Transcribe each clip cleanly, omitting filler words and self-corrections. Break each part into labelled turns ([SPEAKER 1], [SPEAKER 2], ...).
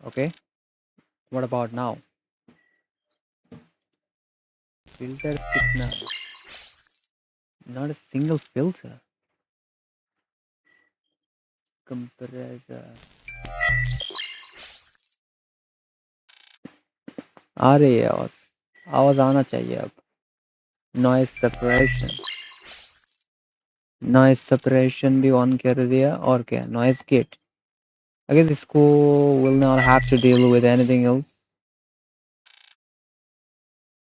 [SPEAKER 1] Okay, what about now? Filters kitna hai? Not a single filter. Compressor. आ रही है आवाज, आवाज आना चाहिए अब. नॉइस सेपरेशन, नॉइस सेपरेशन भी ऑन कर दिया. और क्या, नॉइस गेट. I guess इसको will not have to deal with anything else.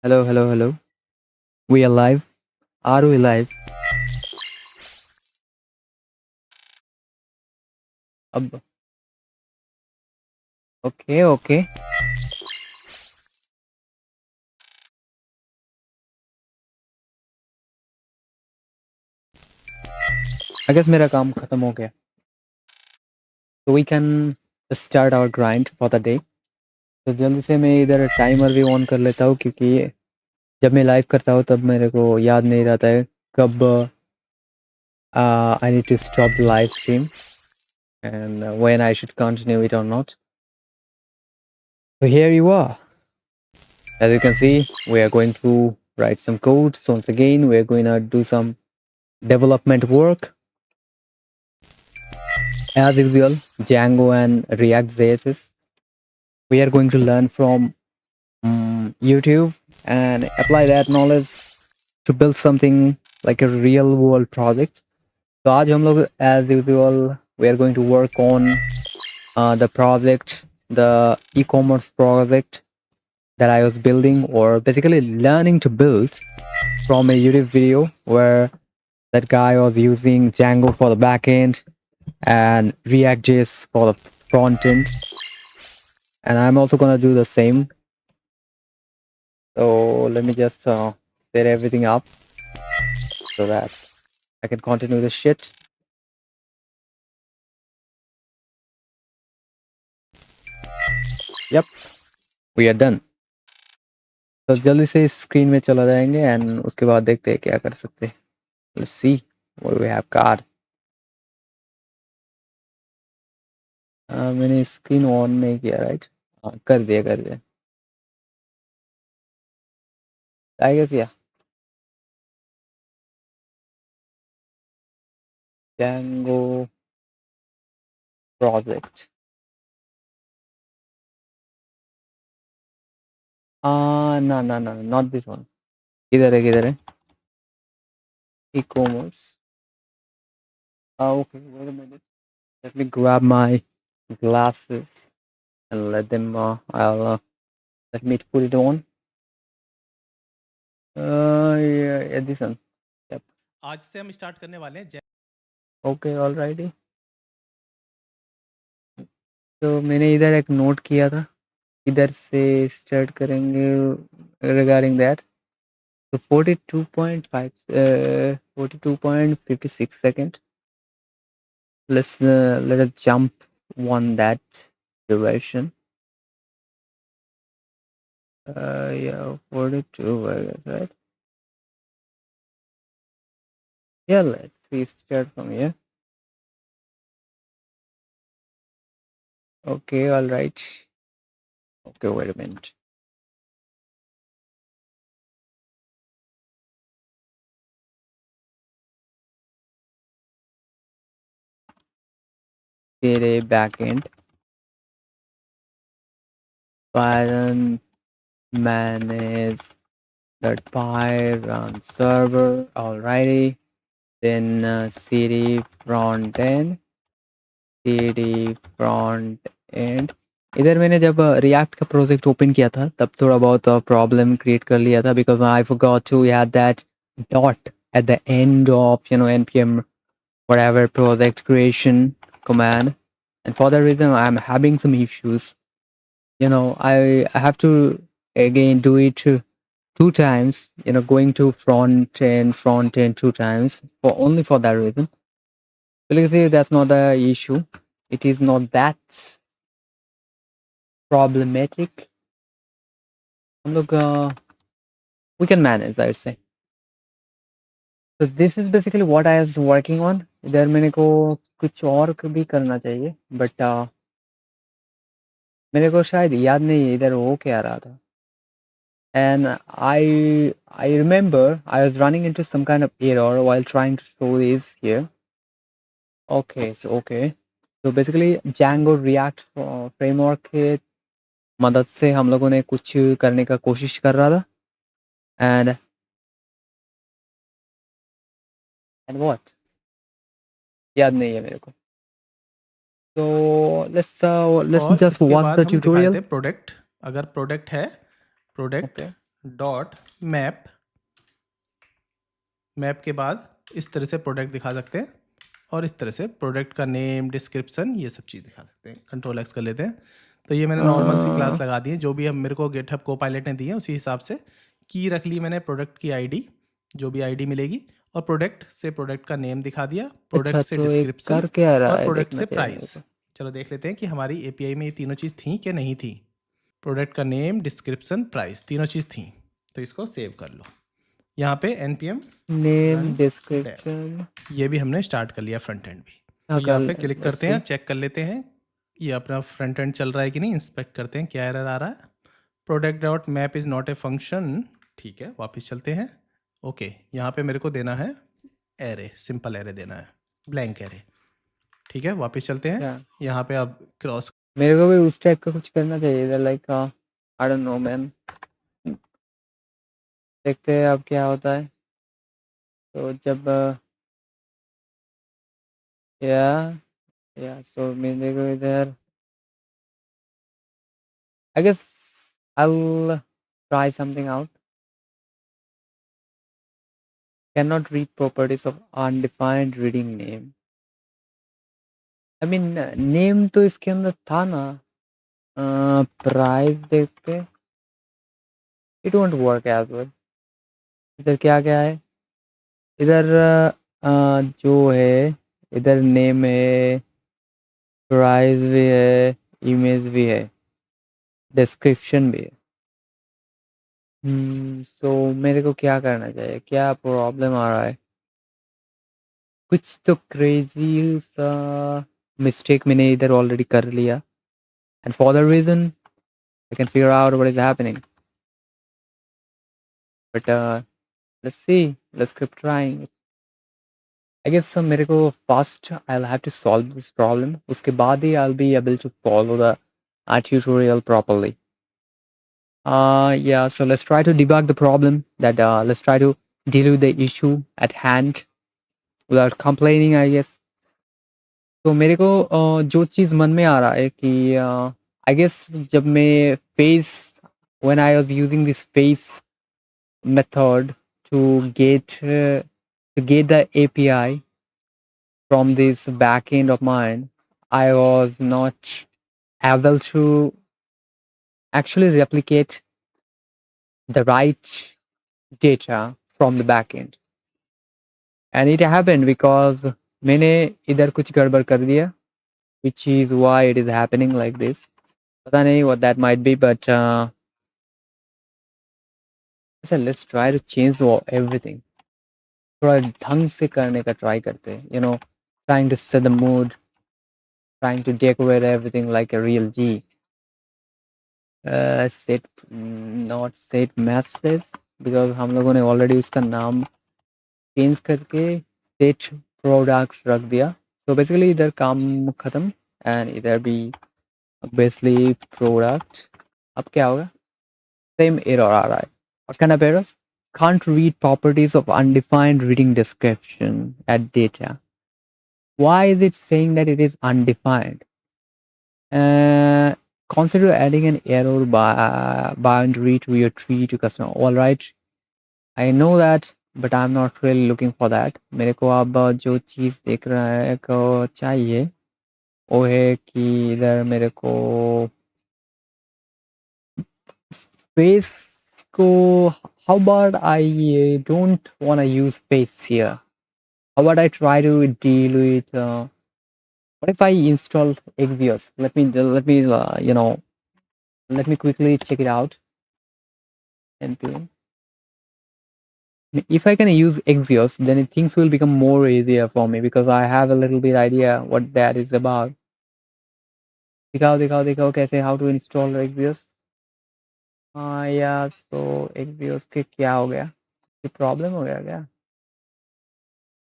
[SPEAKER 1] Hello, hello, hello. We are live. Are we live? अब okay, okay. I guess मेरा काम खत्म हो गया. So we can start our grind for the day. तो जल्दी से मैं इधर टाइमर भी ऑन कर लेता हूँ, क्योंकि जब मैं लाइव करता हूँ तब मेरे को याद नहीं रहता है कब I need to stop the live stream and when I should continue it or not. So here you are. As you can see, we are going to write some codes. Once again, we are going to do some development work. As usual, Django and React JS. We are going to learn from YouTube and apply that knowledge to build something like a real world project. So आज हम लोग as usual we are going to work on the project, the e-commerce project that I was building, or basically learning to build from a YouTube video where that guy was using Django for the backend and React.js for the front end. And I'm also gonna do the same. So let me just set everything up so that I can continue the shit. Yep, we are done. तो जल्दी से इस screen में चला जाएंगे and उसके बाद देखते हैं क्या कर सकते हैं. Let's see what we have got. मैंने स्क्रीन ऑन नहीं किया, राइट? कर दिया, कर दिया. I guess yeah. Django project. No, no, no, not this one. किधर है, किधर है? E-commerce. Okay, wait a minute. Let me grab my glasses and let them. Let me put it on. Yeah, this one. Yep.
[SPEAKER 2] आज से हम start करने वाले हैं.
[SPEAKER 1] Okay, alrighty. तो मैंने इधर एक नोट किया था, इधर से स्टार्ट करेंगे regarding that. So 42.56 second. Let us jump on that duration. Yeah, 42, I guess, right? Yeah, let's see, start from here. Okay, all right. Okay, wait a minute. Get a backend. Python manage .py run server. Alrighty. Then cd front end. cd front end. इधर मैंने जब react का project open किया था तब थोड़ा बहुत problem create कर लिया था, because I forgot to add that dot at the end of npm whatever project creation command, and for that reason I'm having some issues. I have to again do it two times, going to front end two times for only for that reason. Basically, that's not the issue. It is not that problematic. हम लोग we can manage, I would say. So this is basically what I was working on. इधर मेरे को कुछ और भी करना चाहिए, but मेरे को शायद याद नहीं है इधर हो क्या रहा था. And I remember I was running into some kind of error while trying to show this here. Okay. So basically Django React framework के मदद से हम लोगों ने कुछ करने का कोशिश कर रहा था. And what? याद नहीं है मेरे को. So let's
[SPEAKER 2] और
[SPEAKER 1] just
[SPEAKER 2] इसके
[SPEAKER 1] watch
[SPEAKER 2] बाद
[SPEAKER 1] the
[SPEAKER 2] हम दिखा देते
[SPEAKER 1] tutorial.
[SPEAKER 2] हैं प्रोडक्ट। अगर प्रोडक्ट है, product
[SPEAKER 1] Okay.
[SPEAKER 2] Dot map, map के बाद इस तरह से प्रोडक्ट दिखा सकते हैं और इस तरह से प्रोडक्ट का नेम, डिस्क्रिप्शन, ये सब चीज़ दिखा सकते हैं। कंट्रोल एक्स कर लेते हैं। तो ये मैंने नॉर्मल सी क्लास लगा दी है, जो भी हम मेरे को गिटहब कोपायलट ने दी है उसी हिसाब से की रख ली मैंने। प्रोडक्ट की आईडी, जो भी आईडी मिलेगी, और प्रोडक्ट से प्रोडक्ट का नेम दिखा दिया,
[SPEAKER 1] अच्छा,
[SPEAKER 2] प्रोडक्ट से
[SPEAKER 1] तो एक
[SPEAKER 2] डिस्क्रिप्शन
[SPEAKER 1] कर क्या रहा
[SPEAKER 2] और
[SPEAKER 1] है
[SPEAKER 2] प्रोडक्ट
[SPEAKER 1] देखना
[SPEAKER 2] से
[SPEAKER 1] चाहिए मेरे
[SPEAKER 2] प्राइस।
[SPEAKER 1] को.
[SPEAKER 2] चलो देख लेते हैं कि हमारी एपीआई में ये तीनों चीज़ थी कि नहीं थी। प्रोडक्ट का नेम, डिस्क्रिप्शन, प्राइस, तीनों चीज़ थी। तो इसको सेव कर लो। यहाँ पे npm
[SPEAKER 1] name,
[SPEAKER 2] run that,
[SPEAKER 1] description.
[SPEAKER 2] ये भी हमने स्टार्ट कर लिया फ्रंट एंड भी। तो यहाँ पे क्लिक
[SPEAKER 1] लेट्स
[SPEAKER 2] करते हैं,
[SPEAKER 1] सी.
[SPEAKER 2] चेक कर लेते हैं ये अपना फ्रंट एंड चल रहा है कि नहीं, इंस्पेक्ट करते हैं क्या एरर आ रहा है। Product dot map is not a function, ठीक है, वापस चलते हैं। ओके, यहाँ पे मेरे को देना है एरे, सिंपल एरे देना है, ब्लैंक एरे, ठीक है। वापस चलते हैं,
[SPEAKER 1] क्या
[SPEAKER 2] यहाँ पे अब क्रॉस,
[SPEAKER 1] मेरे को भी उस टाइप का कुछ करना चाहिए इधर, like I don't know man. देखते हैं अब क्या होता है. तो जब या सो मेरे को इधर I guess I will try something out. Can not read properties of undefined reading name. I mean name तो इसके अंदर था ना. प्राइस देखते. It won't work as well. इधर क्या क्या है इधर. जो है इधर नेम है, प्राइस भी है, इमेज भी है, डिस्क्रिप्शन भी है. सो मेरे को क्या करना चाहिए, क्या प्रॉब्लम आ रहा है. कुछ तो क्रेजी सा मिस्टेक मैंने इधर ऑलरेडी कर लिया. And for the reason I can figure out what is happening. But let's see, let's keep trying. I guess मेरे को first I will have to solve this problem. उसके बाद ही I will be able to follow the tutorial properly. Yeah, so let's try to debug the problem. That let's try to deal with the issue at hand without complaining, I guess. तो मेरे को जो चीज़ मन में आ रहा है कि I guess जब मैं face when I was using this face method to get the API from this backend of mine, I was not able to actually replicate the right data from the backend. And it happened because मैंने इधर कुछ गड़बड़ कर दिया, which is why it is happening like this. पता नहीं what that might be, but so let's try to change everything. थोड़ा ढंग से करने का try करते हैं, trying to set the mood, trying to decorate everything like a real G. Set not set messages because हम लोगों ने already उसका नाम चेंज करके set product रख दिया. तो बेसिकली इधर काम खत्म एंड इधर भी बेसिकली प्रोडक्ट. अब क्या होगा, सेम एरर आ रहा है. What kind of error. Can't read properties of undefined reading description at data. Why is it saying that it is undefined? uh, Consider adding an error boundary to your tree to customer. All right, I know that, but I'm not really looking for that. मेरे को अब जो चीज़ देख रहा है को चाहिए वो है कि इधर मेरे को face को. How about I don't want to use face here. How about I try to deal with what if I install Exvius? Let me quickly check it out. npm. If I can use Exvius, then things will become more easier for me because I have a little bit idea what that is about. दिखाओ दिखाओ दिखाओ कैसे how to install Exvius. हाँ यार, so Exvius के क्या हो गया? ये प्रॉब्लम हो गया क्या?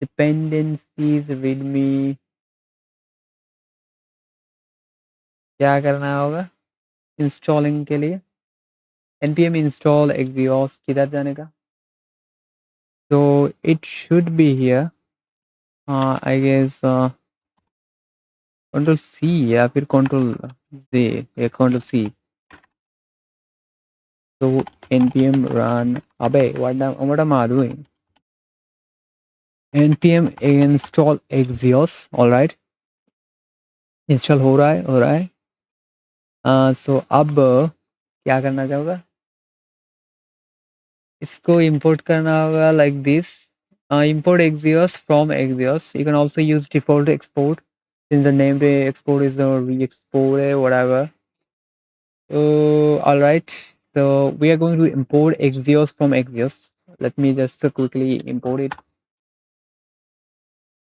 [SPEAKER 1] डिपेंडेंसीज readme क्या करना होगा इंस्टॉलिंग के लिए? npm install Exvius किधर जाने का? So it should be here. I guess Control C या फिर Control Z या Control C. So npm run. अबे what am I doing? npm install Exvius. All right. Install हो रहा है सो अब क्या करना चाहोगा इसको इंपोर्ट करना होगा like this import Exvius from Exvius. You can also use default export since the name the export is the re-export whatever. All right, so we are going to import Exvius from Exvius. Let me just quickly import it.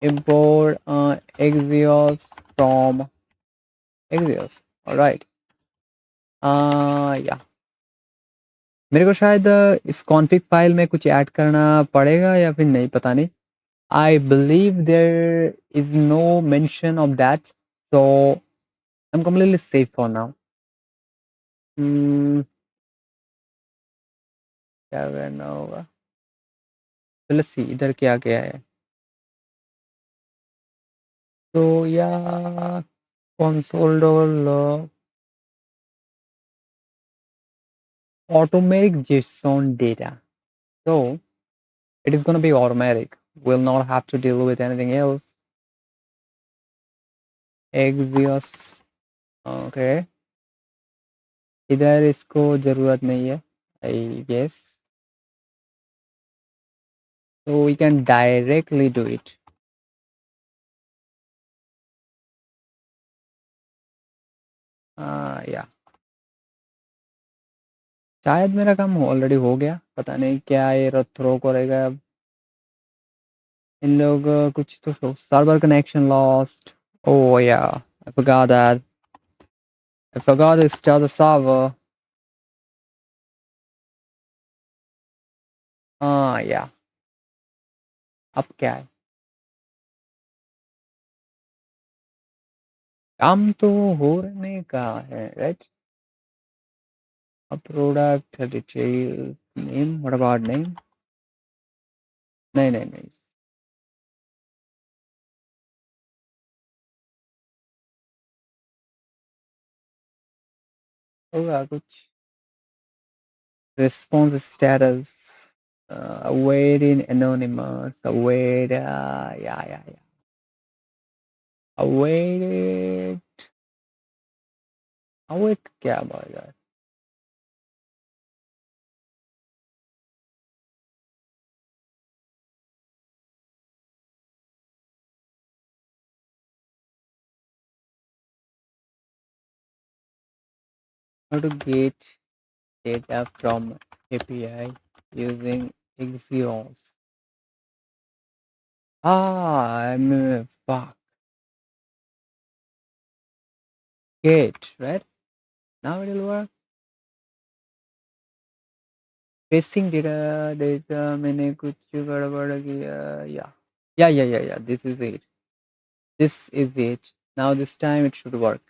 [SPEAKER 1] Import Exvius from Exvius. All right. Yeah. मेरे को शायद इस config file में कुछ add करना पड़ेगा या फिर नहीं पता नहीं I believe there is no mention of that so I am completely safe for now क्या करना होगा चलो सी इधर क्या क्या है तो या console doll automatic JSON data so it is going to be automatic we'll not have to deal with anything else Exvius okay इधर इसको ज़रूरत नहीं है I guess so we can directly do it या शायद मेरा काम ऑलरेडी हो गया पता नहीं क्या ये थ्रो करेगा अब इन लोग कुछ तो server connection lost oh yeah I forgot to start the server yeah अब क्या है काम तो होने का है right a product details name what about name नहीं नहीं नहीं होगा कुछ response status awaiting anonymous await yeah awaited await क्या बोला how to get data from API using Axios. I'm fuck. Get right now it'll work. Facing data मैंने कुछ गड़बड़ किया yeah this is it now this time it should work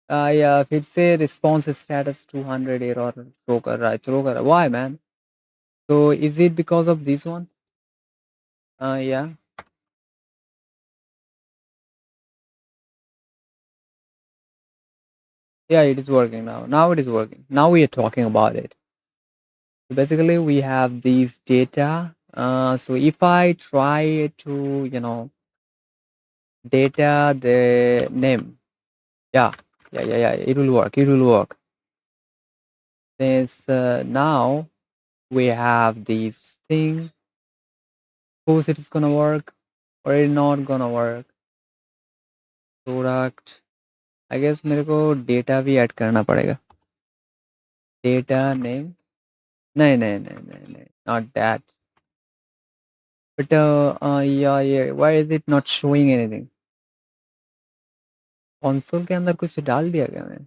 [SPEAKER 1] yeah फिर से response status 200 error throw कर रहा है why man so is it because of this one yeah yeah it is working now it is working now we are talking about it so basically we have these data so if I try to data the name yeah it will work this now we have this thing Suppose it's gonna work or it's not gonna work. Product, I guess मेरे को data भी add करना पड़ेगा. Data name, नहीं, not that. But yeah, why is it not showing anything? Console के अंदर कुछ डाल दिया क्या मैंने?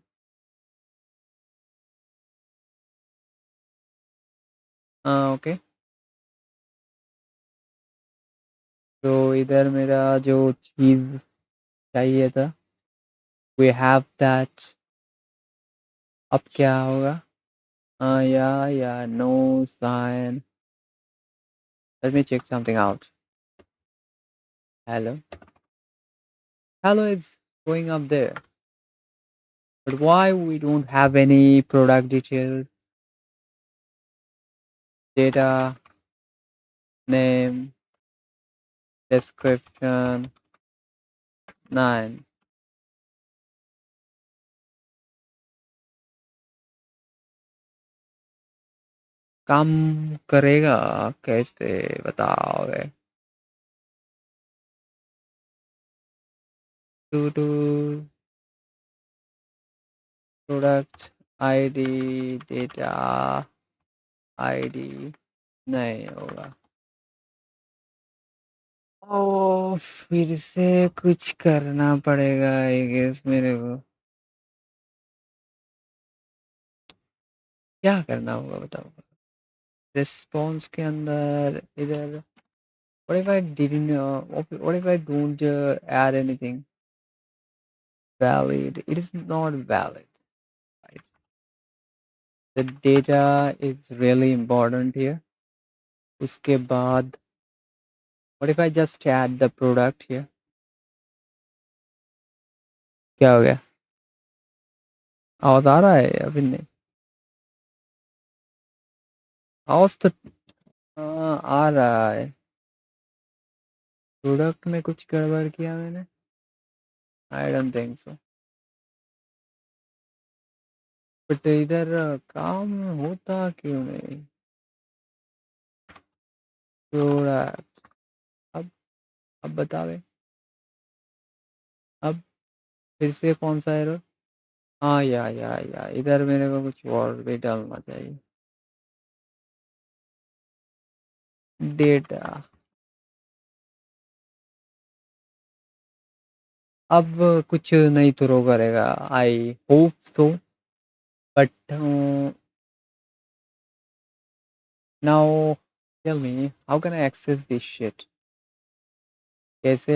[SPEAKER 1] ओके. तो इधर मेरा जो चीज़ चाहिए था, we have that. अब क्या होगा? Yeah, no sign. Let me check something out. Hello, it's going up there. But why we don't have any product details, data, name, description, 9. काम करेगा कैसे बताओगे? Two product ID, data ID नहीं होगा. ओ, फिर से कुछ करना पड़ेगा आई गेस मेरे को. क्या करना होगा बताओ? रिस्पॉन्स के अंदर इधर what if I didn't what if I don't add anything valid? It is not valid, right? The data is really important here. उसके बाद what if I just add the product here? क्या हो गया? आवाज आ रहा है अभी नहीं? आवाज तो आ रहा है. प्रोडक्ट में कुछ गड़बड़ किया मैंने? I don't think so. But इधर काम होता क्यों नहीं? प्रोडक्ट, अब अब बतावे. अब फिर से कौन सा एरर? हाँ, या इधर मेरे को कुछ और भी डालना चाहिए. डेटा. अब कुछ नहीं थ्रो करेगा. I hope so. But now tell me how can I access this shit? कैसे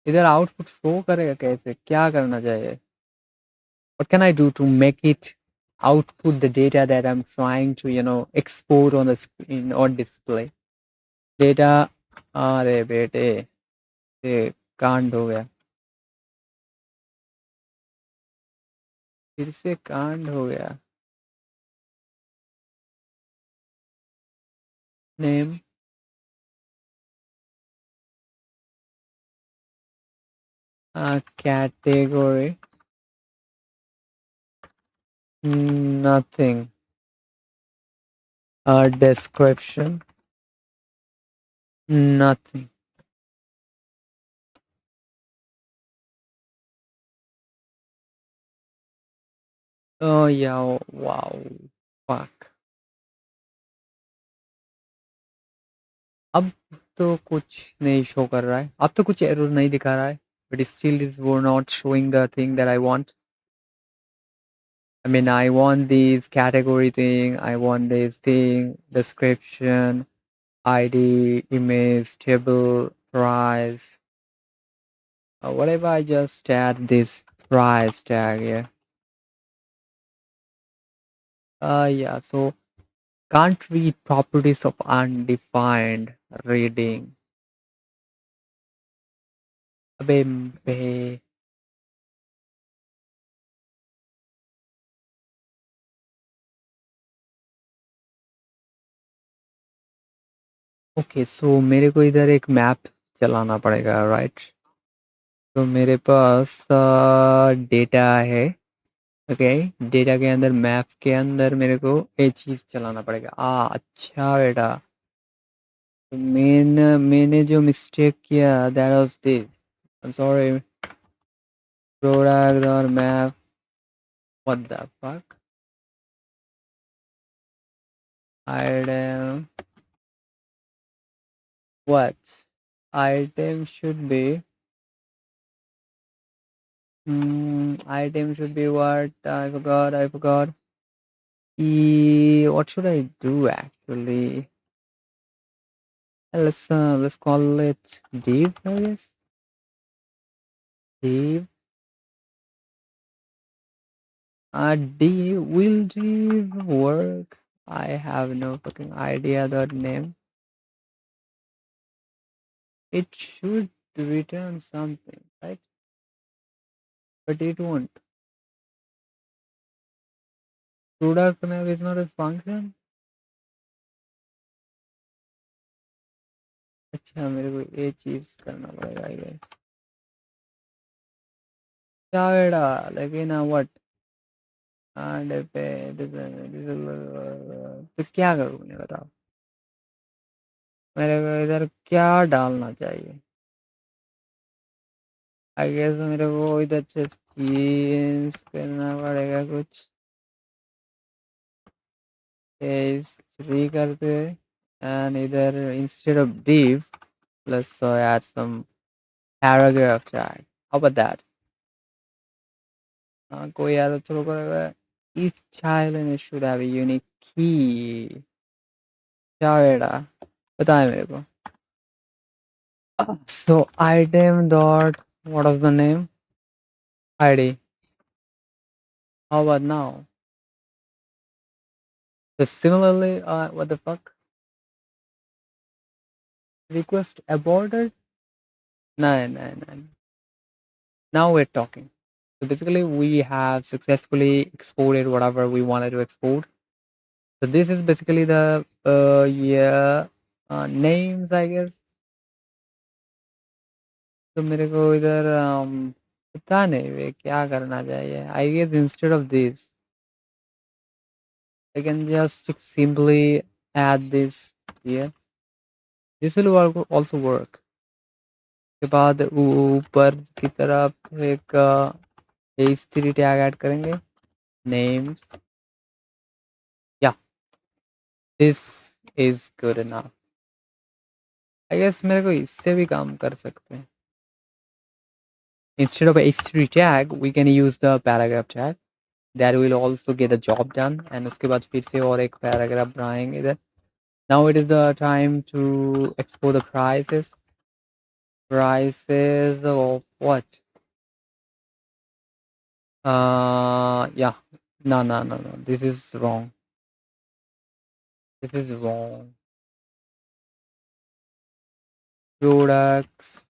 [SPEAKER 1] इधर आउटपुट शो करेगा? कैसे, क्या करना चाहिए? What can I do to make it output the data that I'm trying to export on the screen or display? Data. अरे बेटे, ये कांड हो गया. फिर से कांड हो गया. Name, category, nothing. Description, nothing. Oh yeah, wow, fuck. अब तो कुछ नहीं शो कर रहा है. अब तो कुछ एरर नहीं दिखा रहा है. But still is we're not showing the thing that I want. I mean, I want this category thing, I want this thing, description, ID, image, table, price. What if I just add this price tag here? Yeah, so can't read properties of undefined reading. अबे बे. Okay, सो मेरे को इधर एक map चलाना पड़ेगा, right? तो मेरे पास data है. ओके, डेटा के अंदर मैप के अंदर मेरे को ये चीज़ चलाना पड़ेगा। अच्छा बेटा, तो मैंने जो मिस्टेक किया that was this. I am sorry. Product और map, what the fuck. Item, what? Item should be, item should be what? I forgot. What should I do actually? Let's call it div, I guess. Div. Will div work? I have no fucking idea the name. It should return something, right? But it won't. Product name is not a function. अच्छा, मेरे को ये चीज करना पड़ेगा I guess. क्या बेटा, लेकिन व्हाट? पे तो क्या करूँ मैं, बताओ। मेरे को इधर क्या डालना चाहिए? आई गेस मेरे को इधर से चेंज करना पड़ेगा कुछ। इस थ्री करते, एंड इधर instead of div let's add some paragraph tag. How about that? कोई यार थ्रो करेगा। each child and it should have a unique key. क्या बेटा, बताए मेरे को। So item dot, what was the name? ID. How about now? So similarly, what the fuck? Request aborted? No. Now we're talking. So basically, we have successfully exported whatever we wanted to export. So this is basically the names, I guess. तो मेरे को इधर पता नहीं वे क्या करना चाहिए। I guess instead of this, I can just simply add this here. This will also work. के बाद ऊपर की तरफ एक h3 टैग ऐड करेंगे, names. Yeah, this is good enough. I guess मेरे को इससे भी काम कर सकते हैं। Instead of h3 tag, we can use the paragraph tag. That will also get the job done. And उसके बाद फिर से और एक paragraph बनाएंगे इधर। Now it is the time to export the prices. Prices of what? Yeah. No. This is wrong. This is wrong. Products.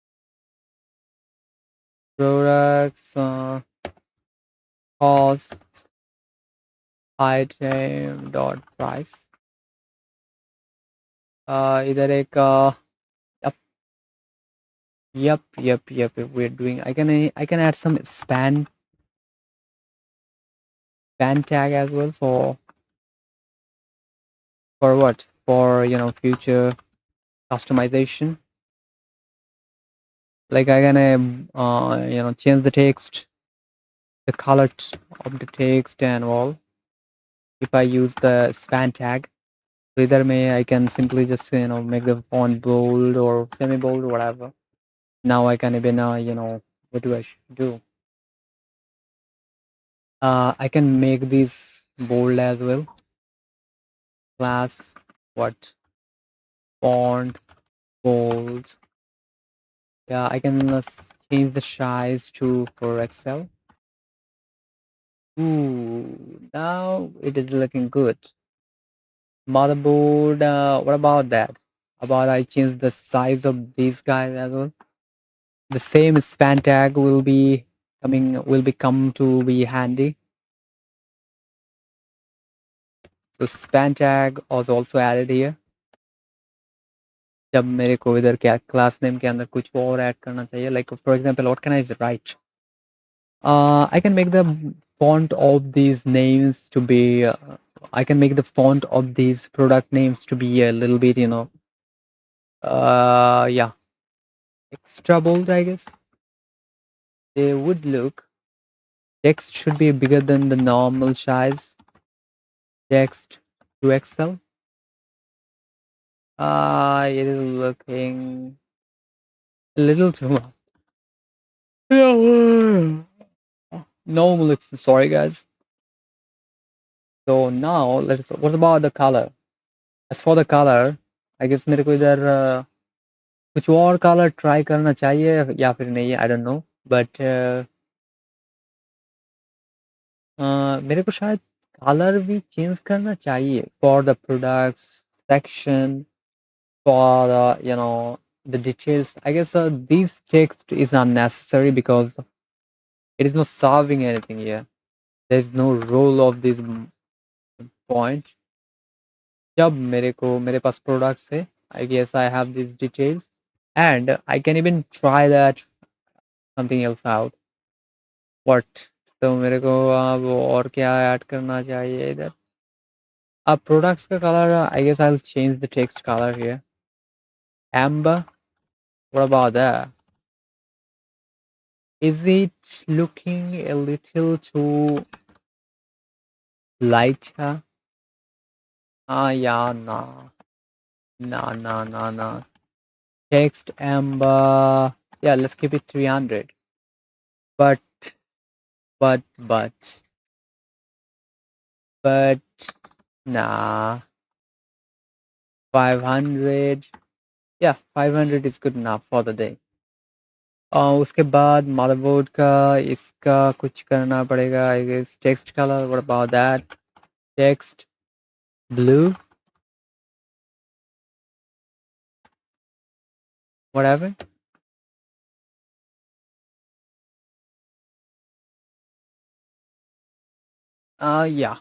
[SPEAKER 1] Cost. Item dot price. इधर एक yep. We're doing. I can add some span tag as well for what? For future customization. Like I can change the text, the color of the text and all. If I use the span tag, so either I can simply just make the font bold or semi bold or whatever. Now I can even what do I do? I can make this bold as well. Class what? Font bold. Yeah, I can change the size to for Excel. Ooh, now it is looking good. Motherboard, what about that? About I change the size of these guys as well. The same span tag will become to be handy. So span tag was also added here. जब मेरे को इधर क्या class name के अंदर कुछ और add करना चाहिए, like for example what can I write? I can make the font of these names to be I can make the font of these product names to be a little bit, yeah, extra bold, I guess. They would look. Text should be bigger than the normal size. Text to Excel. It is looking a little too much. Normal. Sorry, guys. So now let's. What about the color? As for the color, I guess मेरे को इधर कुछ और colour try करना चाहिए या फिर नहीं, आई डोंट नो, बट मेरे को शायद कलर भी चेंज करना चाहिए for the products section, for the details. I guess this text is unnecessary because it is not solving anything here. There's no role of this point. जब मेरे पास products है, I guess I have these details and I can even try that something else out. What? तो मेरे को अब और क्या add करना चाहिए इधर? अब प्रोडक्ट्स का colour, I guess I'll change the text color here. Amber. What about that? Is it looking a little too light? Yeah, nah. Nah. Text amber. Yeah, let's keep it 300. But, but, but, nah. 500. Yeah, 500 is good enough for the day. उसके बाद motherboard का इसका कुछ करना पड़ेगा, I guess. Text colour, what about that? Text blue, whatever. Yeah,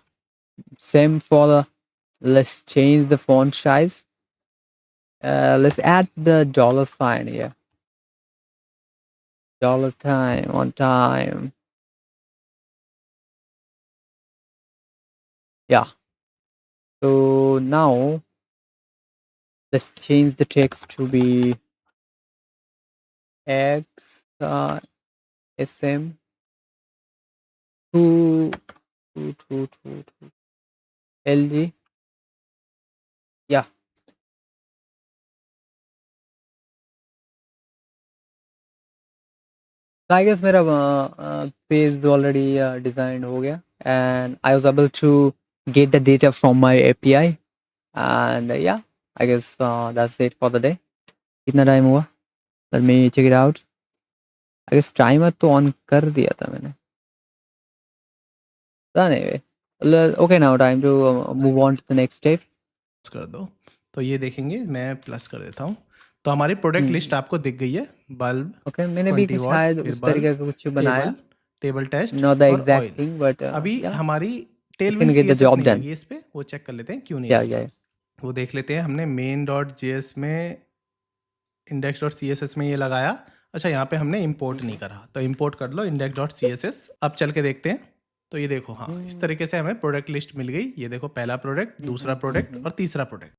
[SPEAKER 1] same for the. Let's change the font size. Let's add the dollar sign here. Dollar time on time. Yeah. So now let's change the text to be X SM two LG. Yeah. So I guess मेरा page already designed हो गया, and I was able to get the data from my API, and yeah, I guess that's it for the day. कितना time हुआ? Let me check it out. I guess timer तो on कर दिया था मैंने. So anyway, okay, now time to move on to the next step.
[SPEAKER 2] कर दो तो ये देखेंगे, मैं प्लस कर देता हूँ. तो हमारी प्रोडक्ट लिस्ट आपको दिख गई है. बल्ब,
[SPEAKER 1] Okay, मैंने भी
[SPEAKER 2] 20
[SPEAKER 1] कुछ
[SPEAKER 2] वाट,
[SPEAKER 1] शायद
[SPEAKER 2] फिर
[SPEAKER 1] उस
[SPEAKER 2] बल्ब,
[SPEAKER 1] तरीके का कुछ बनाया.
[SPEAKER 2] टेबल टेस्ट
[SPEAKER 1] Not the
[SPEAKER 2] और
[SPEAKER 1] exact
[SPEAKER 2] ऑयल.
[SPEAKER 1] thing, but
[SPEAKER 2] अभी
[SPEAKER 1] yeah,
[SPEAKER 2] हमारी
[SPEAKER 1] it
[SPEAKER 2] Tailwind
[SPEAKER 1] can get the
[SPEAKER 2] CSS
[SPEAKER 1] job
[SPEAKER 2] नहीं
[SPEAKER 1] done.
[SPEAKER 2] लगी इस पे, वो चेक कर लेते हैं क्यों नहीं
[SPEAKER 1] Yeah,
[SPEAKER 2] लगी.
[SPEAKER 1] yeah.
[SPEAKER 2] वो देख लेते हैं. हमने main.js में index.css में ये लगाया. अच्छा, यहाँ पे हमने इंपोर्ट नहीं करा, तो इंपोर्ट कर लो index.css. अब चल के देखते हैं. तो ये देखो, हाँ, इस तरीके से हमें प्रोडक्ट लिस्ट मिल गई. ये देखो, पहला प्रोडक्ट, दूसरा प्रोडक्ट और तीसरा product.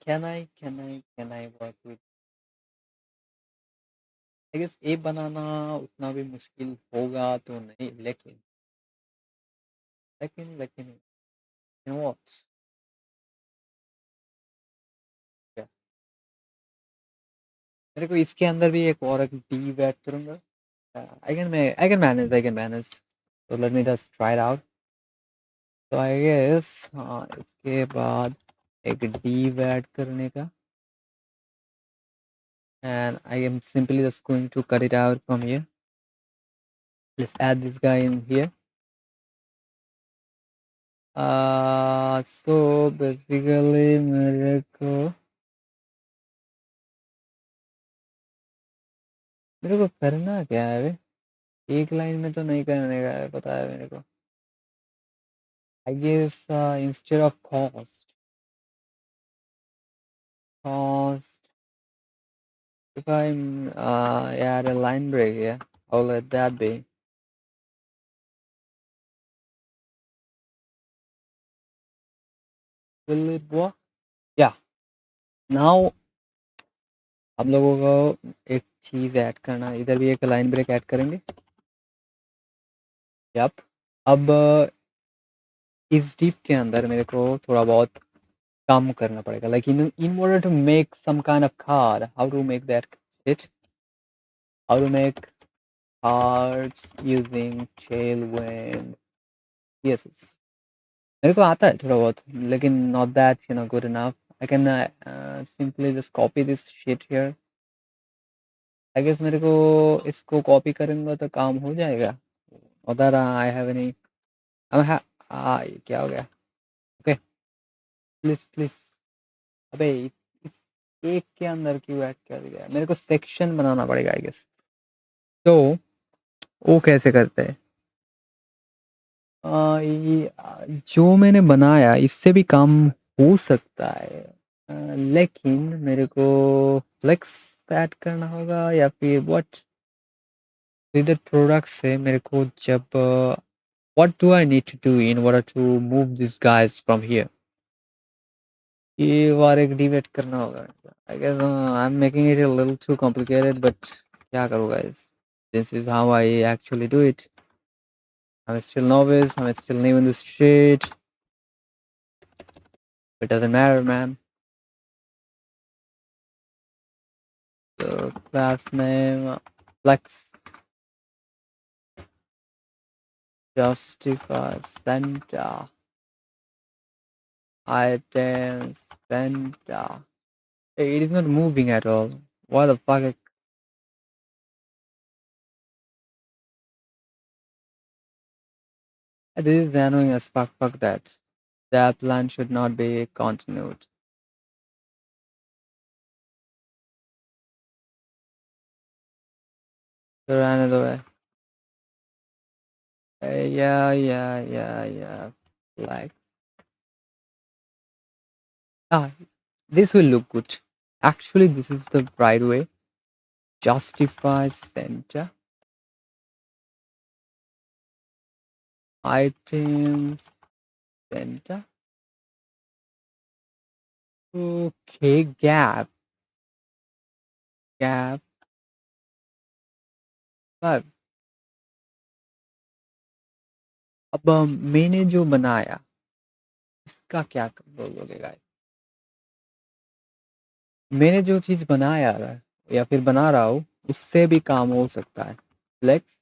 [SPEAKER 1] Can I work with? I guess app बनाना उतना भी मुश्किल होगा तो नहीं, लेकिन you know what? Yeah. मेरे को इसके अंदर भी एक और div ऐड करूंगा. I can manage. So let me just try it out. So I guess इसके बाद एक div ऐड करने का, and I am simply just going to cut it out from here. Let's add this guy in here. So basically मेरे को करना क्या है बे? एक लाइन में तो नहीं करने का है, पता है मेरे को. I guess instead of cost, cost if I'm add a line break here, I'll let that be. Will it work? Yeah. Now आप लोगों को एक चीज ऐड करना, इधर भी एक लाइन ब्रेक ऐड करेंगे. यप. अब इस डिप के अंदर मेरे को थोड़ा बहुत काम करना पड़ेगा. Like in order to make some kind of car, how to make that it, how to make cars using Tailwind. Yes, मेरे को आता है थोड़ा बहुत, लेकिन not that good enough. I can simply just copy this shit here. I guess मेरे को इसको कॉपी करूंगा तो काम हो जाएगा. Other I have any. ये क्या हो गया? Okay, please please. अबे इस एक के अंदर क्यों ऐड कर दिया? मेरे को सेक्शन बनाना पड़ेगा आई गेस. तो वो कैसे करते हैं? ये जो मैंने बनाया इससे भी काम हो सकता है. लेकिन मेरे को फ्लेक्स ऐड करना होगा या फिर व्हाट. इधर प्रोडक्ट से मेरे को जब what do I need to do in order to move these guys from here? ये बार एक डिबेट करना होगा. I guess I'm making it a little too complicated, but क्या करूँ guys? This is how I actually do it. I'm still novice. I'm still new in the street. It doesn't matter, man. So class name flex justify center items center. Hey, it is not moving at all. What the fuck? This is annoying as fuck. Fuck that. That plan should not be continued. So another way. Yeah. Like, ah, this will look good. Actually, this is the right way. Justify center. Items center. Okay, gap 5. अब मैंने जो बनाया इसका क्या बोलोगे guys? मैंने जो चीज बनाया है या फिर बना रहा हूँ उससे भी काम हो सकता है. Flex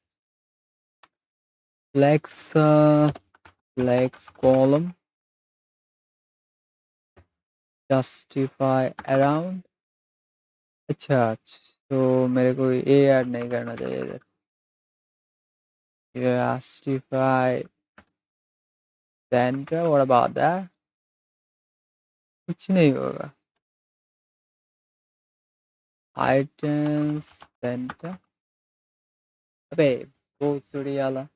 [SPEAKER 1] flex flex column justify around. अच्छा, तो मेरे को ये ऐड नहीं करना चाहिए. Justify center, what about that? कुछ नहीं होगा. Items center. अबे वो सूडी वाला.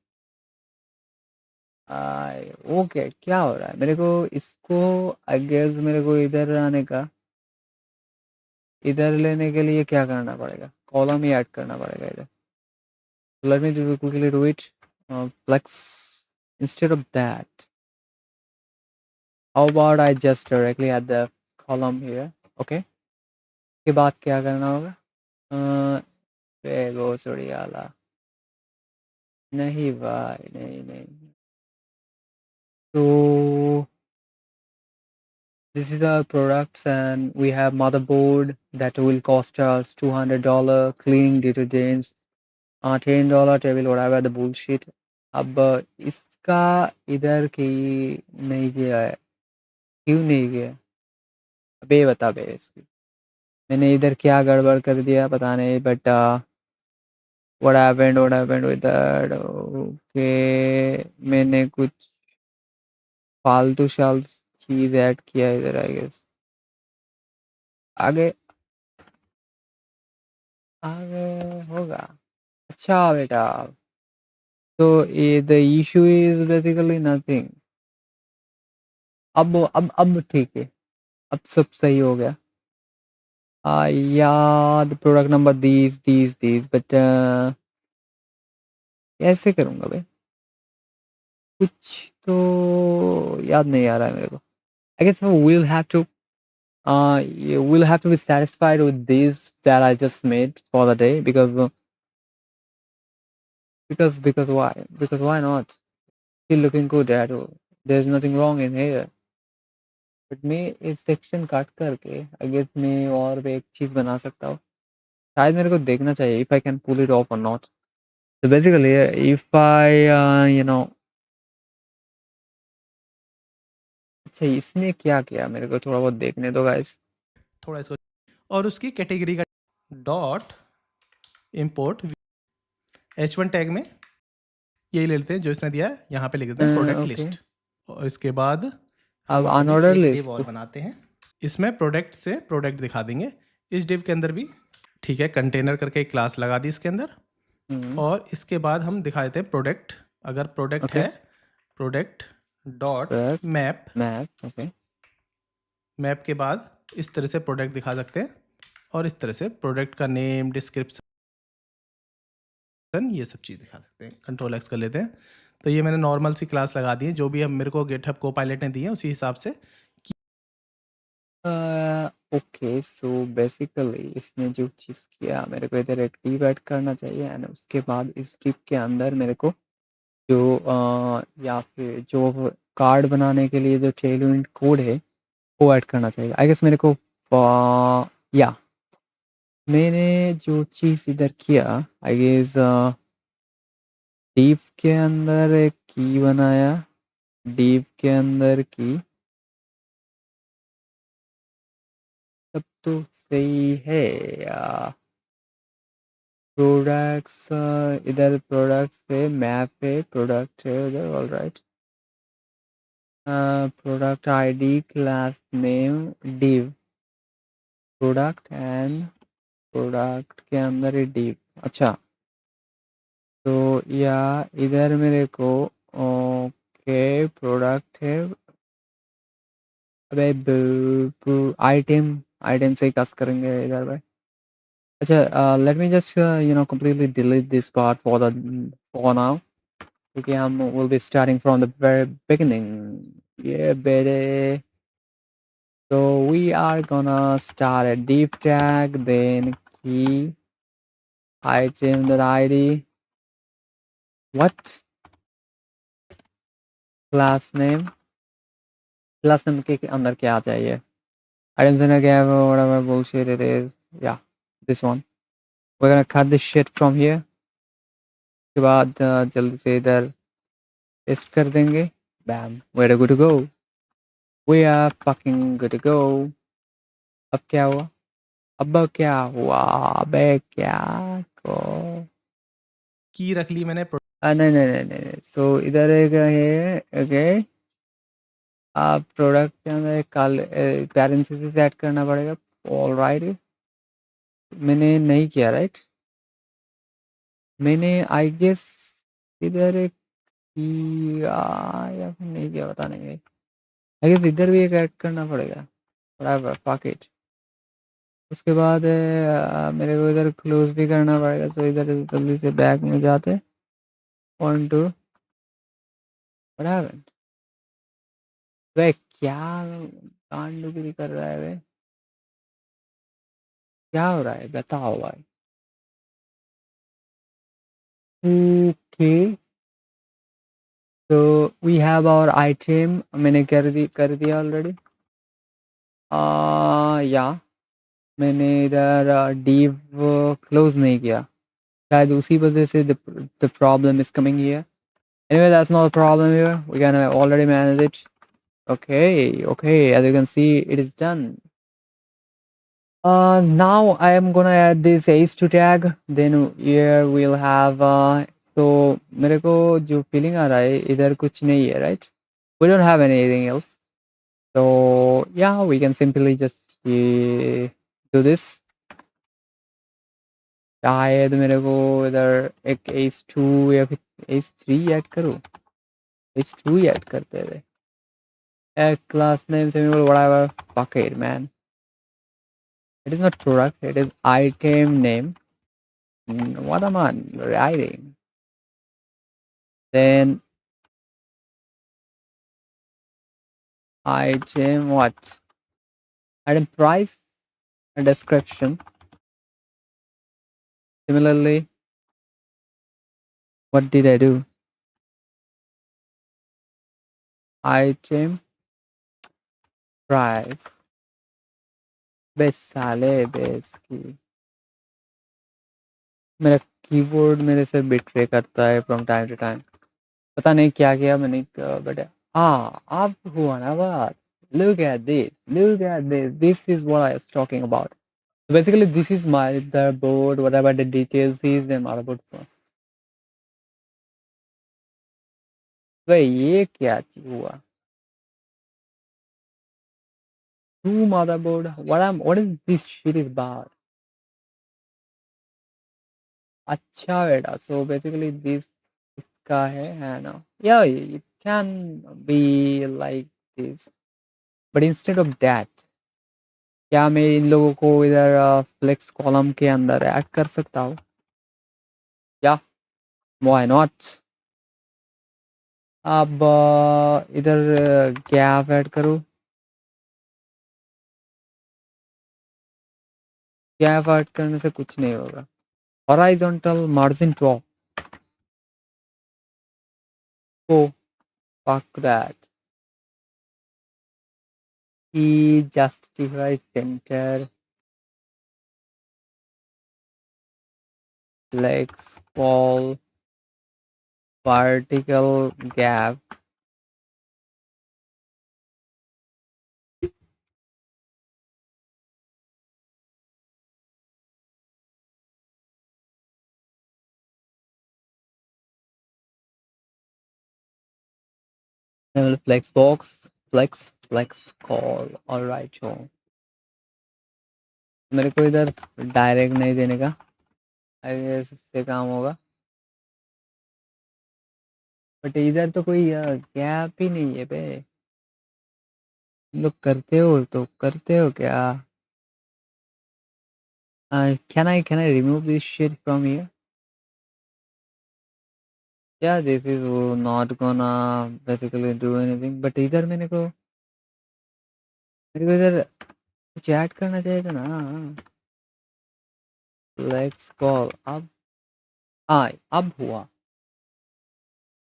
[SPEAKER 1] ओके, क्या हो रहा है? मेरे को इसको आई गेस मेरे को इधर आने का, इधर लेने के लिए क्या करना पड़ेगा? कॉलम ही ऐड करना पड़ेगा इधर. Let me quickly do it. Flex. Instead of that, how about I just directly add the column here? Okay. के बाद क्या करना होगा? वो सॉरी वाला. नहीं भाई, नहीं. So this is our products and we have motherboard that will cost us $200, cleaning detergents, $10 table, whatever the bullshit. अब इसका इधर की नहीं गया है. क्यों नहीं गया? अबे बता बे इसकी. मैंने इधर क्या गड़बड़ कर दिया पता नहीं, but what happened with that? Okay, मैंने कुछ फालतू शाल चीज ऐड किया इधर आई गेस. आगे आगे होगा. अच्छा बेटा, तो ये the issue is basically nothing. अब ठीक है. अब सब सही हो गया. Yeah, the product number these, but कैसे करूँगा भाई? कुछ तो याद नहीं आ रहा है मेरे को. I guess we'll have to be satisfied with this that I just made for the day because why? Because why not? Still looking good at all. There's nothing wrong in here. But मैं इस section काट करके I guess मैं और भी एक चीज़ बना सकता हूँ. शायद मेरे को देखना चाहिए if I can pull it off or not. So basically, if I, अच्छा इसने क्या किया मेरे को थोड़ा बहुत देखने दो गाइस.
[SPEAKER 2] थोड़ा इसको और उसकी कैटेगरी का डॉट इम्पोर्ट H1 टैग में यही ले लेते हैं जो इसने दिया है, यहाँ पे लिख देते हैं प्रोडक्ट
[SPEAKER 1] ओके.
[SPEAKER 2] लिस्ट. और इसके बाद
[SPEAKER 1] अब
[SPEAKER 2] हम अपनी
[SPEAKER 1] अनऑर्डर
[SPEAKER 2] एक डिव
[SPEAKER 1] लिस्ट
[SPEAKER 2] और बनाते हैं. इसमें प्रोडक्ट से प्रोडक्ट दिखा देंगे इस डिव के अंदर भी. ठीक है, कंटेनर करके एक क्लास लगा दी इसके अंदर. और इसके बाद हम दिखा देते हैं प्रोडक्ट. अगर प्रोडक्ट
[SPEAKER 1] ओके.
[SPEAKER 2] है, product dot map.
[SPEAKER 1] Map. Okay.
[SPEAKER 2] Map के बाद इस तरह से प्रोडक्ट दिखा सकते हैं. और इस तरह से प्रोडक्ट का नेम, डिस्क्रिप्शन, ये सब चीज़ दिखा सकते हैं. कंट्रोल एक्स कर लेते हैं. तो ये मैंने नॉर्मल सी क्लास लगा दी है जो भी हम मेरे को गिटहब कोपायलट ने दी है उसी हिसाब से.
[SPEAKER 1] ओके सो बेसिकली इसने जो चीज़ किया मेरे को इधर एक डिव ऐड करना चाहिए एंड उसके बाद इस डिव के अंदर मेरे को जो या फिर जो कार्ड बनाने के लिए जो टेलमेंट कोड है वो ऐड करना चाहिए. आई गेस मेरे को या मैंने जो चीज़ इधर किया आई गेस डिव के अंदर एक की बनाया. डिव के अंदर की सब तो सही है. प्रोडक्ट्स इधर प्रोडक्ट्स है, मैप है, प्रोडक्ट है उधर. All right. Product ID, class name, div, product and product के अंदर है डिव. अच्छा तो या इधर मेरे को ओके प्रोडक्ट है. अबे आइटम आइटम से ही कस करेंगे इधर भाई. अच्छा let me just completely delete this part for now क्योंकि हम will be starting from the very beginning. Yeah baby. So we are gonna start a div tag, then key, item that id, what, class name के अंदर क्या चाहिए. items in a gap or whatever bullshit it is. Yeah, this one. We're gonna cut this shit from here. उसके बाद जल्दी से इधर paste कर देंगे. Bam, we're good to go. We are fucking good to go. अब क्या हुआ? अब क्या हुआ? अबे क्या को
[SPEAKER 2] की रख ली मैंने.
[SPEAKER 1] नहीं नहीं नहीं नहीं. सो इधर एक है. ओके आप प्रोडक्ट के अंदर पैरेंथेसिस ऐड करना पड़ेगा. All right. मैंने नहीं किया राइट. मैंने आई गेस इधर एक किया या फिर नहीं किया पता नहीं है. आई गेस इधर भी एक ऐड करना पड़ेगा. बराबर पॉकेट. उसके बाद मेरे को इधर क्लोज भी करना पड़ेगा. सो इधर जल्दी से बैक में जाते. 1 2 बराबर. वे क्या कांडगिरी कर रहा है वे. क्या हो रहा है बताओ भाई. ओके तो वी हैव आवर आइटम. मैंने कर दिया ऑलरेडी. या मैंने इधर डिव क्लोज नहीं किया. शायद उसी वजह से the problem is coming here. Anyway, that's not a problem here. We can already manage it. Okay, as you can see it is done. Now I am gonna add this h2 tag. Then here we'll have so मेरे को जो feeling आ रहा है इधर कुछ नहीं है right. We don't have anything else. So yeah, we can simply just do this. शायद मेरे को इधर एक h2 या फिर h3 ऐड करूँ. h2 ऐड करते हुए class name semicolon whatever. Fuck it man. It is not product. It is item name. What am I writing? Then item what? Item price, a description. Similarly, what did I do? Item price. Base साले base की मेरा keyboard मेरे से betray करता है from time to time पता नहीं क्या किया मैंने बट हाँ अब हुआ ना बात look at this is what I was talking about. So basically this is my motherboard whatever the details is the motherboard भाई ये क्या चीज हुआ two motherboard what is this shit is about अच्छा बेटा so basically this इसका है ना yeah it can be like this but instead of that क्या मैं इन लोगों को इधर फ्लेक्स कॉलम के अंदर ऐड कर सकता हूँ या व्हाई नॉट अब इधर गैप ऐड करूँ गैप ऐड करने से कुछ नहीं होगा horizontal margin drop oh fuck that e justify center flex call vertical gap flex box flex call alright so मेरे को इधर डायरेक्ट नहीं देने का आई गेस इससे काम होगा बट इधर तो कोई गैप ही नहीं है बे तुम लोग करते हो तो करते हो क्या can I remove this shit from here yeah this is not gonna basically do anything but इधर मेरे को इधर कुछ ऐड करना चाहिए था ना लेट्स कॉल अब हाँ अब हुआ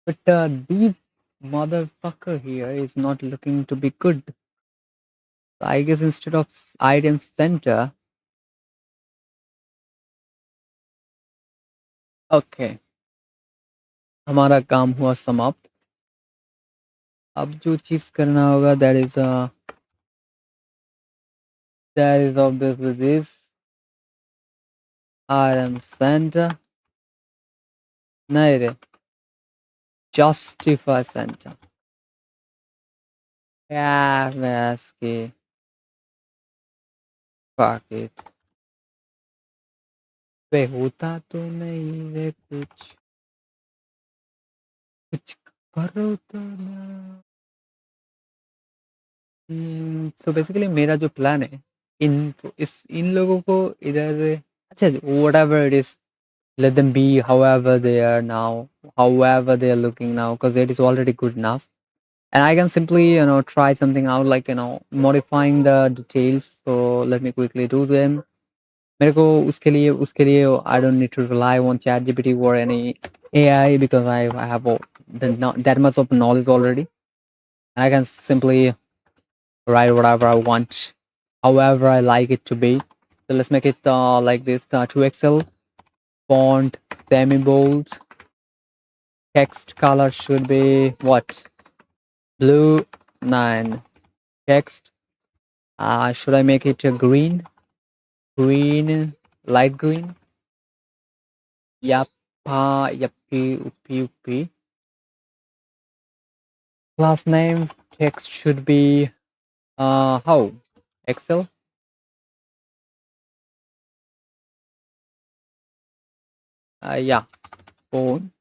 [SPEAKER 1] but these motherfucker here is not looking to be good so I guess instead of item center okay हमारा काम हुआ समाप्त अब जो चीज करना होगा that is obviously this item center नहीं रे justify center yeah मैं इसकी fuck it बे होता तो नहीं रे कुछ करो तो ना सो बेसिकली मेरा जो प्लान है इन लोगों को इधर अच्छा whatever it is let them be however they are now however they are looking now because it is already good enough and I can simply try something out like modifying the details so let me quickly do them मेरे को उसके लिए I don't need to rely on ChatGPT or any AI because I have not that much of knowledge already and I can simply write whatever I want, however I like it to be. So let's make it like this 2XL font, semi bold. Text color should be what? Blue 9. Text. Should I make it a green? Green, light green. Yappa, yappy, uppy, uppy. Last name text should be how? Excel. Yeah, phone.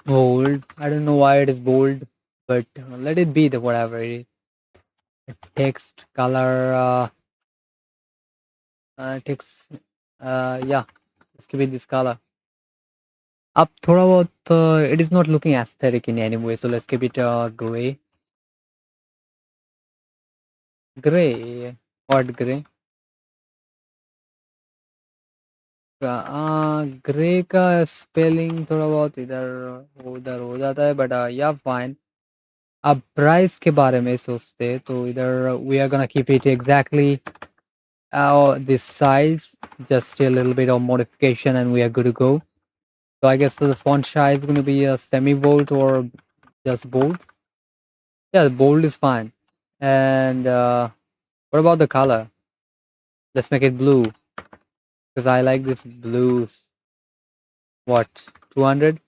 [SPEAKER 1] Bold. I don't know why it is bold, but let it be the whatever it is. Text color. ticks. Yeah, let's keep it this color. Up थोड़ा बहुत it is not looking aesthetic in any way, so let's keep it gray. Gray. What gray? Grey का spelling थोड़ा बहुत इधर उधर हो जाता है, बट या फाइन. अब प्राइस के बारे में सोचते तो इधर we are gonna keep it exactly this size, just a little bit of modification and we are good to go. So I guess the font size is going to be a semi bold or just bold. Yeah, bold is fine. And what about the color? Let's make it blue because I like this blue. What, 200?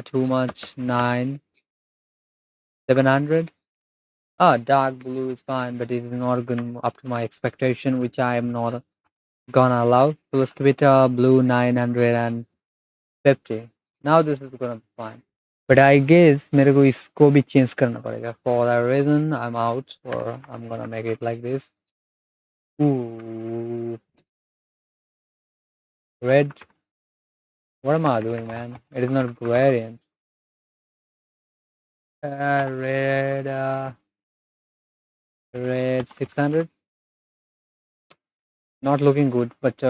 [SPEAKER 1] Too much. 9, 700. Dark blue is fine, but it is not good up to my expectation, which I am not gonna allow. So let's give it a blue 950. Now this is gonna be fine. But I guess मेरे को इसको भी change करना पड़ेगा. For that reason, I'm out, or I'm gonna make it like this. Ooh, red. What am I doing, man? It is not gradient. Red. Red 600. Not looking good, but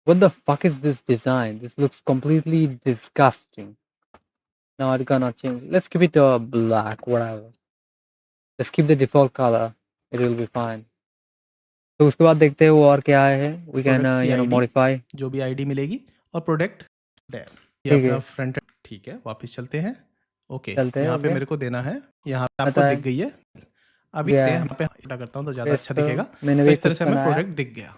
[SPEAKER 1] what the fuck is this design? This looks completely disgusting. No, I cannot change. Let's keep it black, whatever. Let's keep the default color. It will be fine. तो उसके बाद देखते हैं वो और क्या है. We can
[SPEAKER 2] product की आईडी,
[SPEAKER 1] modify.
[SPEAKER 2] जो भी आईडी मिलेगी, और प्रोडक्ट ये
[SPEAKER 1] ठीक
[SPEAKER 2] अपना
[SPEAKER 1] है.
[SPEAKER 2] फ्रंट. ठीक है, वापस चलते हैं. ओके,
[SPEAKER 1] चलते हैं.
[SPEAKER 2] यहाँ पे
[SPEAKER 1] ओके.
[SPEAKER 2] मेरे को देना है. यहाँ पे आपको
[SPEAKER 1] पता
[SPEAKER 2] दिख
[SPEAKER 1] है.
[SPEAKER 2] गई है. अभी
[SPEAKER 1] गया
[SPEAKER 2] देखते हैं,
[SPEAKER 1] है.
[SPEAKER 2] यहाँ पे क्या करता हूँ तो ज़्यादा
[SPEAKER 1] पेस्ट
[SPEAKER 2] अच्छा
[SPEAKER 1] करो.
[SPEAKER 2] दिखेगा.
[SPEAKER 1] मैंने
[SPEAKER 2] तो
[SPEAKER 1] भी
[SPEAKER 2] इस तरह
[SPEAKER 1] कुछ
[SPEAKER 2] से हमें
[SPEAKER 1] बनाया.
[SPEAKER 2] प्रोडक्ट दिख गया.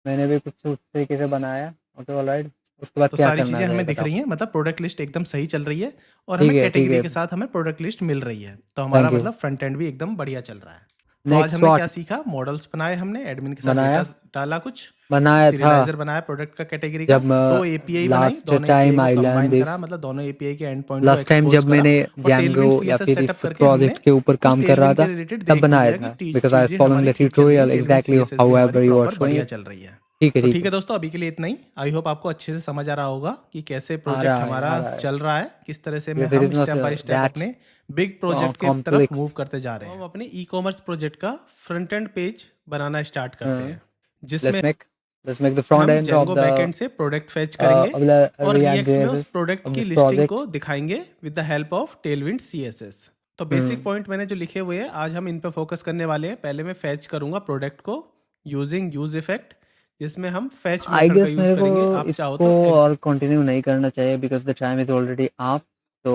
[SPEAKER 1] मैंने भी कुछ उस तरीके से बनाया. Okay, alright. उसके बाद
[SPEAKER 2] तो
[SPEAKER 1] क्या
[SPEAKER 2] सारी
[SPEAKER 1] करना
[SPEAKER 2] चीज़ें
[SPEAKER 1] है
[SPEAKER 2] हमें दिख
[SPEAKER 1] बताओ.
[SPEAKER 2] रही हैं, मतलब प्रोडक्ट लिस्ट एकदम सही चल रही है, और
[SPEAKER 1] ठीक
[SPEAKER 2] हमें
[SPEAKER 1] है. ठीक
[SPEAKER 2] कैटेगरी
[SPEAKER 1] है.
[SPEAKER 2] के साथ हमें प्रोडक्ट लिस्ट मिल रही है. तो हमारा
[SPEAKER 1] थैंक यू.
[SPEAKER 2] मतलब फ्रंट एंड भी एकदम बढ़िया चल रहा है. तो आज
[SPEAKER 1] नेक्स्ट
[SPEAKER 2] हमने क्या
[SPEAKER 1] व्हाट
[SPEAKER 2] सीखा? मॉडल्स बनाए हमने, एडमिन के साथ
[SPEAKER 1] बनाया.
[SPEAKER 2] डेटा डाला, कुछ
[SPEAKER 1] बनाया था
[SPEAKER 2] सीरियलाइजर बनाया प्रोडक्ट का कैटेगरी का,
[SPEAKER 1] जब
[SPEAKER 2] 2 एपीआई बनाई,
[SPEAKER 1] लास्ट
[SPEAKER 2] दोनों एपीआई
[SPEAKER 1] टाइम
[SPEAKER 2] को
[SPEAKER 1] आई लर्न
[SPEAKER 2] कंबाइन करा,
[SPEAKER 1] दिस.
[SPEAKER 2] मतलब दोनों एपीआई के एंड पॉइंट को
[SPEAKER 1] लास्ट टाइम
[SPEAKER 2] एक्सपोज
[SPEAKER 1] जब
[SPEAKER 2] करा,
[SPEAKER 1] मैंने
[SPEAKER 2] और
[SPEAKER 1] Django
[SPEAKER 2] टेलविंड
[SPEAKER 1] या
[SPEAKER 2] सीएसएस
[SPEAKER 1] फिर
[SPEAKER 2] सेटअप
[SPEAKER 1] इस
[SPEAKER 2] करके हमने
[SPEAKER 1] प्रोजेक्ट के ऊपर
[SPEAKER 2] कुछ
[SPEAKER 1] काम कर रहा
[SPEAKER 2] टेलविंड के
[SPEAKER 1] था
[SPEAKER 2] रिलेटेड
[SPEAKER 1] तब
[SPEAKER 2] देख भी
[SPEAKER 1] बनाया
[SPEAKER 2] लिया कि
[SPEAKER 1] था, बिकॉज आई वाज
[SPEAKER 2] चीज़ें
[SPEAKER 1] फॉलोइंग
[SPEAKER 2] हमारी
[SPEAKER 1] द
[SPEAKER 2] ठीक चल रही है,
[SPEAKER 1] ट्यूटोरियल
[SPEAKER 2] टेलविंड
[SPEAKER 1] एग्जैक्टली
[SPEAKER 2] सीएसएस भी हमारी
[SPEAKER 1] हाउएवर यू आर
[SPEAKER 2] प्रॉपर बढ़िया
[SPEAKER 1] शोइंग.
[SPEAKER 2] चल रही है.
[SPEAKER 1] ठीक है.
[SPEAKER 2] तो
[SPEAKER 1] ठीक
[SPEAKER 2] ठीक
[SPEAKER 1] है.
[SPEAKER 2] है दोस्तों, अभी के लिए इतना ही. आई होप आपको अच्छे से समझ आ रहा होगा कि कैसे
[SPEAKER 1] आ
[SPEAKER 2] प्रोजेक्ट
[SPEAKER 1] रहा है.
[SPEAKER 2] हमारा
[SPEAKER 1] आ रहा है.
[SPEAKER 2] चल रहा है, किस तरह से में
[SPEAKER 1] बिकॉज इट
[SPEAKER 2] हम
[SPEAKER 1] is not
[SPEAKER 2] step by step
[SPEAKER 1] that
[SPEAKER 2] अपने बिग प्रोजेक्ट के तरफ मूव
[SPEAKER 1] कॉम्प्लेक्स.
[SPEAKER 2] करते जा रहे हैं. हम अपने ई कॉमर्स प्रोजेक्ट का फ्रंट एंड पेज बनाना स्टार्ट करते हैं, जिसमें
[SPEAKER 1] let's make let's make the front
[SPEAKER 2] हम
[SPEAKER 1] end of
[SPEAKER 2] Django
[SPEAKER 1] the
[SPEAKER 2] backend से प्रोडक्ट फेच करेंगे,
[SPEAKER 1] of the
[SPEAKER 2] और
[SPEAKER 1] React
[SPEAKER 2] रिएक्ट में उस
[SPEAKER 1] JS
[SPEAKER 2] प्रोडक्ट
[SPEAKER 1] of
[SPEAKER 2] की
[SPEAKER 1] this
[SPEAKER 2] लिस्टिंग
[SPEAKER 1] project.
[SPEAKER 2] को दिखाएंगे with the help of Tailwind CSS. तो बेसिक पॉइंट मैंने जो लिखे हुए हैं, आज हम इन पे फोकस करने वाले हैं. पहले मैं फेच करूंगा प्रोडक्ट को यूजिंग यूज इफेक्ट, जिसमें हम फेच
[SPEAKER 1] आई
[SPEAKER 2] मेथड का
[SPEAKER 1] गेस
[SPEAKER 2] यूज
[SPEAKER 1] मेरे को
[SPEAKER 2] करेंगे. आप चाहो
[SPEAKER 1] इसको
[SPEAKER 2] तो
[SPEAKER 1] और कंटिन्यू नहीं करना चाहिए because the time is already up. So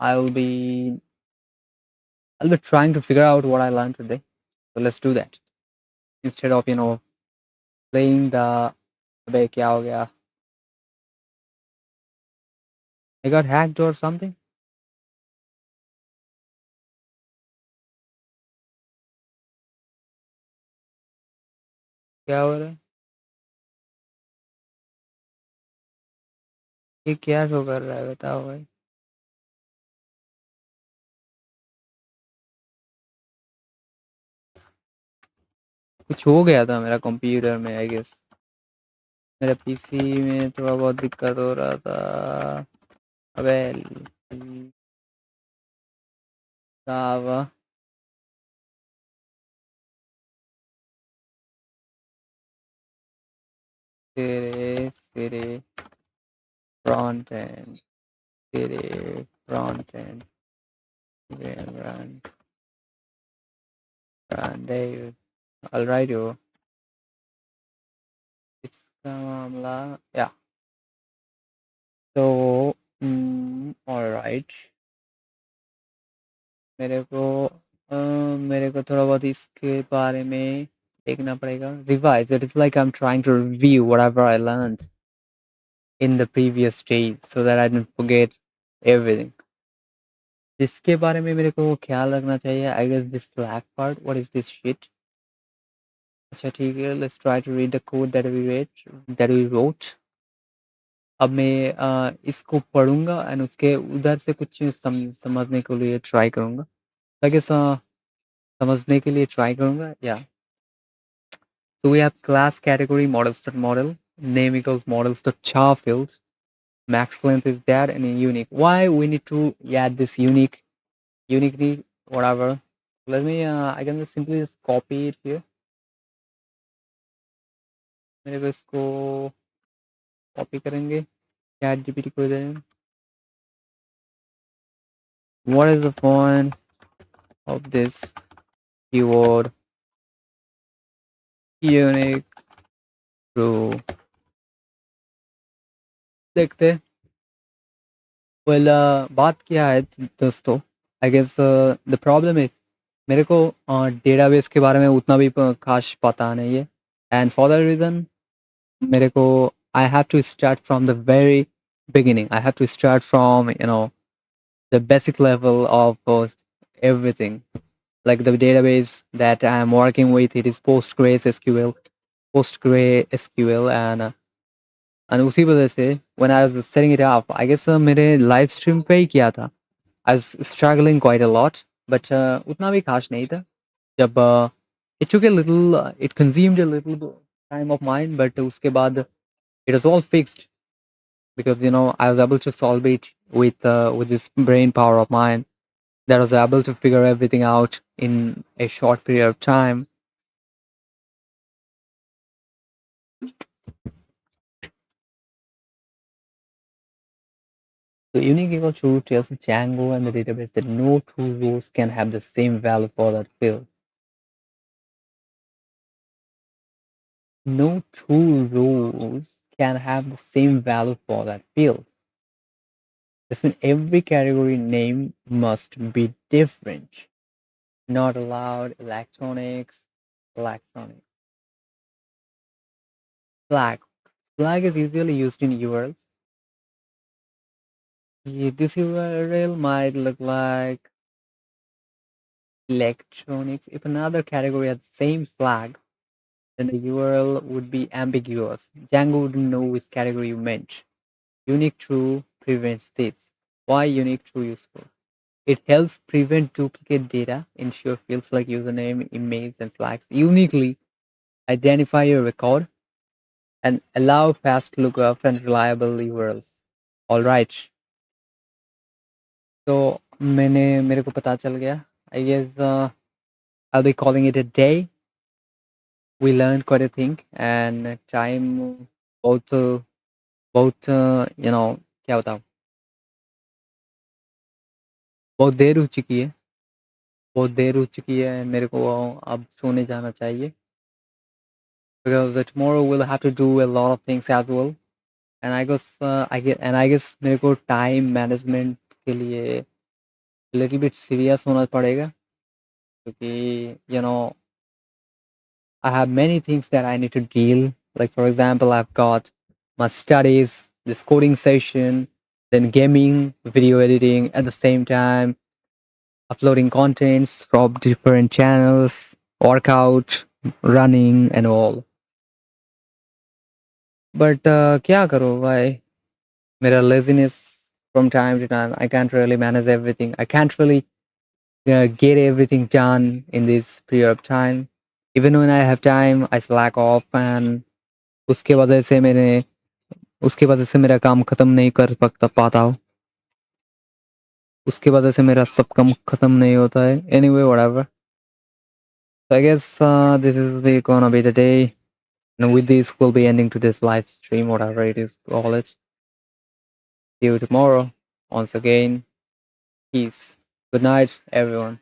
[SPEAKER 1] I'll be I'll be trying to figure out what I learned today. So let's do that instead of playing the अबे क्या हो गया. I got hacked or something. क्या हो रहा है? ये क्या शो कर रहा है बताओ भाई. कुछ हो गया था मेरा कंप्यूटर में आई गेस. मेरा पीसी में थोड़ा बहुत दिक्कत हो रहा था. अबे सावा. तेरे तेरे फ्रंट एंड तेरे front end run run Dave. I'll write you. इसका मामला. Yeah. So all right. मेरे को मेरे को थोड़ा बहुत इसके बारे में देखना पड़ेगा. Revise. It is like I'm trying to review whatever I learned in the previous days so that I don't forget everything. इसके बारे में मेरे को ख्याल रखना चाहिए. I guess this slack part. What is this shit? अच्छा ठीक है. Let's try to read the code that we wrote. अब मैं इसको पढ़ूँगा एंड उसके उधर से कुछ समझने के लिए ट्राई करूँगा. आई गेस समझने के लिए ट्राई करूंगा या so we have class category models dot model name equals models dot char fields max length is that and unique why we need to add this uniquely whatever let me I can just simply just copy it here मेरे को इसको copy करेंगे chat GPT को दे what is the point of this keyword unique true देखते हैं well बात क्या है दोस्तों I guess the problem is मेरे को डेटाबेस के बारे में उतना भी खास पता नहीं है एंड फॉर दैट रीजन मेरे को I have to start from the very beginning I have to start from the basic level of everything like the database that I am working with it is postgresql and उसी वजह से when I was setting it up I guess मेरे live stream पे ही किया था I was struggling quite a lot but उतना भी खास नहीं था जब it took a little it consumed a little time of mine but उसके बाद it was all fixed because I was able to solve it with this brain power of mine that was able to figure everything out in a short period of time. So unique equal true tells Django and the database that no two rows can have the same value for that field. No two rows can have the same value for that field. This means every category name must be different. Not allowed electronics. Flag. Flag is usually used in URLs. This URL might look like electronics. If another category has the same flag, then the URL would be ambiguous. Django wouldn't know which category you meant. Unique true prevents this. Why unique true useful? It helps prevent duplicate data, ensure fields like username, emails, and slacks uniquely identify your record, and allow fast lookup and reliable URLs. All right. So मेरे को पता चल गया. I guess I'll be calling it a day. We learned quite a thing, and time both क्या बताऊँ बहुत देर हो चुकी है मेरे को अब सोने जाना चाहिए because tomorrow we'll have to do a lot of things as well and I guess मेरे को time management के लिए little bit serious होना पड़ेगा क्योंकि I have many things that I need to deal like for example I've got my studies this coding session then gaming video editing at the same time uploading contents from different channels, workout, running, and all. But क्या करो भाई मेरा laziness from time to time I can't really manage everything. I can't really get everything done in this period of time. Even when I have time, I slack off and उसके वजह से मेरा काम खत्म नहीं कर पाता हूँ उसके वजह से मेरा सब काम खत्म नहीं होता है anyway whatever so I guess this is gonna be the day. And with this, we'll be ending today's live stream, whatever it is, call it. See you tomorrow. Once again, peace. Good night, everyone.